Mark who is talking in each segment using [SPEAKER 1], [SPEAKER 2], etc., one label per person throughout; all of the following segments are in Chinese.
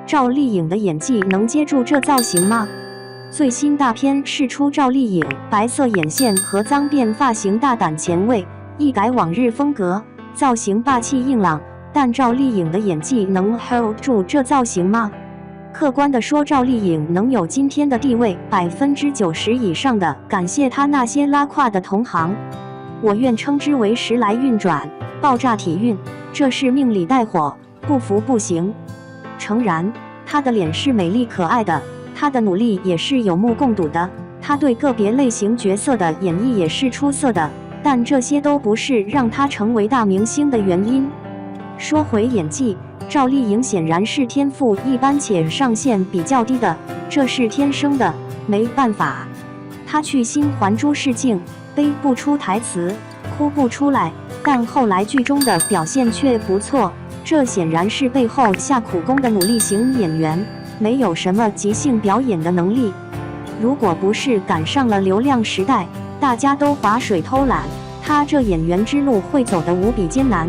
[SPEAKER 1] 赵丽颖的演技能接住这造型吗？最新大片释出赵丽颖白色眼线和脏辫发型大胆前卫，一改往日风格，造型霸气硬朗。但赵丽颖的演技能 hold 住这造型吗？客观地说，赵丽颖能有今天的地位，90%以上的感谢她那些拉胯的同行。我愿称之为时来运转，爆炸体运，这是命里带火，不服不行。诚然，她的脸是美丽可爱的，她的努力也是有目共睹的，她对个别类型角色的演绎也是出色的，但这些都不是让她成为大明星的原因。说回演技，赵丽颖显然是天赋一般且上限比较低的，这是天生的，没办法。她去新还珠试镜，背不出台词，哭不出来，但后来剧中的表现却不错，这显然是背后下苦功的努力型演员，没有什么即兴表演的能力。如果不是赶上了流量时代，大家都划水偷懒，她这演员之路会走得无比艰难。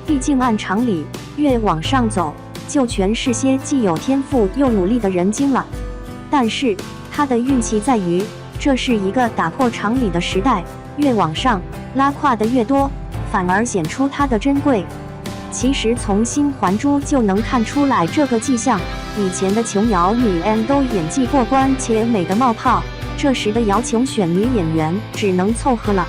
[SPEAKER 1] 毕竟按常理，越往上走，就全是些既有天赋又努力的人精了。但是他的运气在于，这是一个打破常理的时代，越往上拉胯的越多，反而显出他的珍贵。其实从新还珠就能看出来这个迹象，以前的琼瑶女 M 都演技过关且美得冒泡，这时的姚琼选女演员只能凑合了。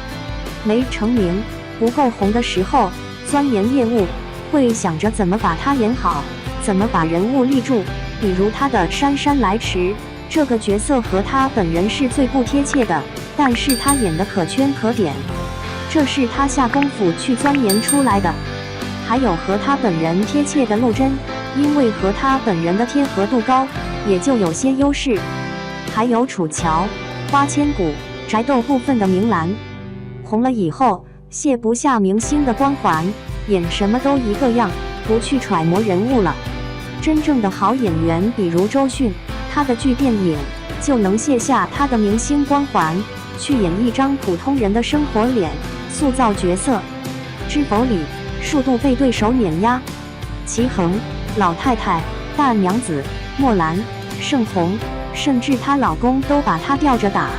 [SPEAKER 1] 没成名不够红的时候，钻研业务，会想着怎么把它演好，怎么把人物立住。比如他的姗姗来迟，这个角色和他本人是最不贴切的，但是他演得可圈可点，这是他下功夫去钻研出来的。还有和他本人贴切的陆贞，因为和他本人的贴合度高，也就有些优势。还有楚乔、花千骨、宅斗部分的明兰，红了以后卸不下明星的光环，演什么都一个样，不去揣摩人物了。真正的好演员，比如周迅，他的剧电影就能卸下他的明星光环，去演一张普通人的生活脸，塑造角色。知否里数度被对手碾压，齐衡、老太太、大娘子、莫兰、盛虹，甚至她老公都把她吊着打。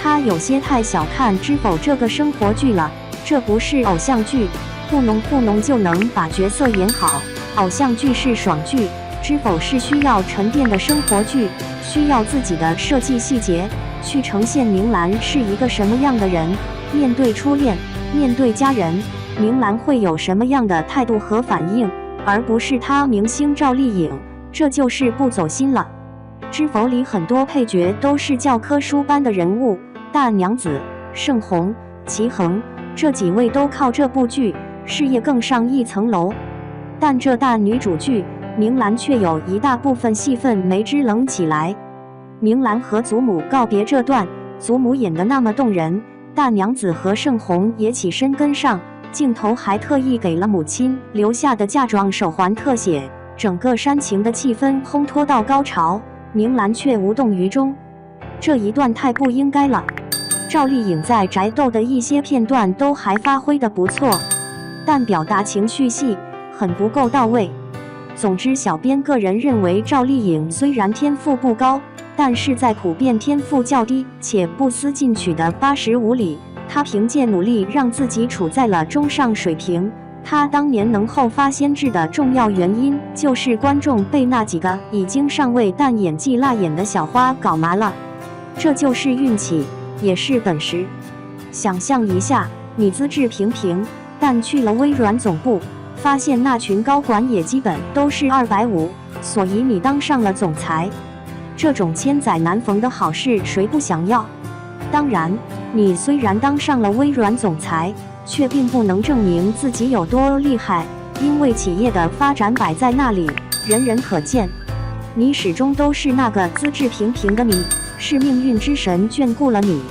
[SPEAKER 1] 她有些太小看知否这个生活剧了，这不是偶像剧，糊弄就能把角色演好。偶像剧是爽剧，知否是需要沉淀的生活剧，需要自己的设计细节去呈现明兰是一个什么样的人，面对初恋，面对家人，明兰会有什么样的态度和反应，而不是她明星赵丽颖，这就是不走心了。知否里很多配角都是教科书般的人物，大娘子、盛虹、齐衡这几位都靠这部剧事业更上一层楼。但这大女主剧，明兰却有一大部分戏份没支棱起来。明兰和祖母告别这段，祖母演得那么动人，大娘子和盛虹也起身跟上，镜头还特意给了母亲留下的嫁妆手环特写，整个煽情的气氛烘托到高潮，明兰却无动于衷，这一段太不应该了。赵丽颖在宅斗的一些片段都还发挥得不错，但表达情绪戏很不够到位。总之，小编个人认为赵丽颖虽然天赋不高，但是在普遍天赋较低且不思进取的85里，她凭借努力让自己处在了中上水平。她当年能后发先至的重要原因，就是观众被那几个已经上位但演技辣眼的小花搞麻了，这就是运气，也是本事。想象一下，你资质平平，但去了微软总部，发现那群高管也基本都是250，所以你当上了总裁。这种千载难逢的好事，谁不想要？当然，你虽然当上了微软总裁，却并不能证明自己有多厉害，因为企业的发展摆在那里，人人可见。你始终都是那个资质平平的你，是命运之神眷顾了你。